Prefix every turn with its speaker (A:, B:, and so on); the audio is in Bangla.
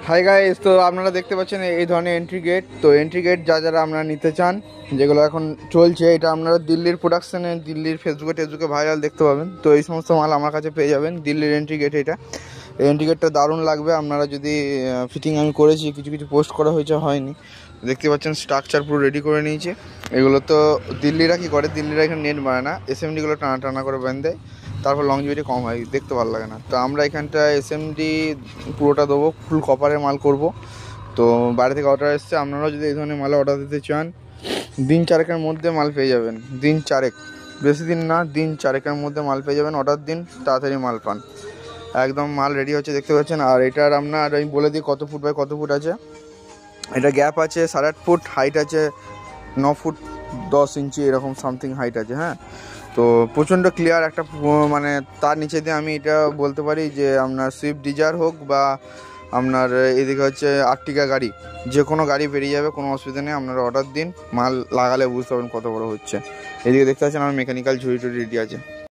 A: হাই গাইস, তো আপনারা দেখতে পাচ্ছেন এই ধরনের এন্ট্রি গেট। তো এন্ট্রি গেট যারা আপনারা নিতে চান, যেগুলো এখন চলছে, এটা আপনারা দিল্লির প্রোডাকশানে, দিল্লির ফেসবুকে ভাইরাল দেখতে পাবেন। তো এই সমস্ত মাল আমার কাছে পেয়ে যাবেন। দিল্লির এন্ট্রি গেট এটা, এই এন্ট্রি গেটটা দারুণ লাগবে। আপনারা যদি ফিটিং আমি করেছি, কিছু কিছু পোস্ট করা হয়েছে, হয়নি, দেখতে পাচ্ছেন স্ট্রাকচার পুরো রেডি করে নিয়েছে। এগুলো তো দিল্লিরা কী করে, দিল্লিরা এখানে নেট বানায় না, এসএমডিগুলো টানা টানা করে বেঁধে দেয়, তারপর লংজিভিটি কম হয়, দেখতে ভালো লাগে না। তো আমরা এখানটা এসএমডি পুরোটা দেবো, ফুল কপারের মাল করব। তো বাইরে থেকে অর্ডার এসছে, আপনারাও যদি এই ধরনের মালে অর্ডার দিতে চান, দিন চারেকের মধ্যে মাল পেয়ে যাবেন। দিন চারেক, বেশি দিন না, দিন চারেকের মধ্যে মাল পেয়ে যাবেন। অর্ডার দিন, তাড়াতাড়ি মাল পান। একদম মাল রেডি হচ্ছে, দেখতে পাচ্ছেন। আর এটার আপনার আমি বলে দিই কত ফুট বাই কত ফুট আছে। এটা গ্যাপ আছে 8.5 ফুট, হাইট আছে 9 ফুট 10 ইঞ্চি, এরকম সামথিং হাইট আছে। হ্যাঁ, তো প্রচণ্ড ক্লিয়ার একটা, মানে তার নিচে দিয়ে আমি এটা বলতে পারি যে আপনার সুইফট ডিজায়ার হোক বা আপনার এদিকে হচ্ছে আর্টিকা গাড়ি, যে কোনো গাড়ি বেরিয়ে যাবে, কোনো অসুবিধা নেই। আপনারা অর্ডার দিন, মাল লাগালে বুঝতে পারবেন কত বড় হচ্ছে। এদিকে দেখতে পাচ্ছেন আমার মেকানিক্যাল ঝুড়ি টুড়ি রেডি আছে।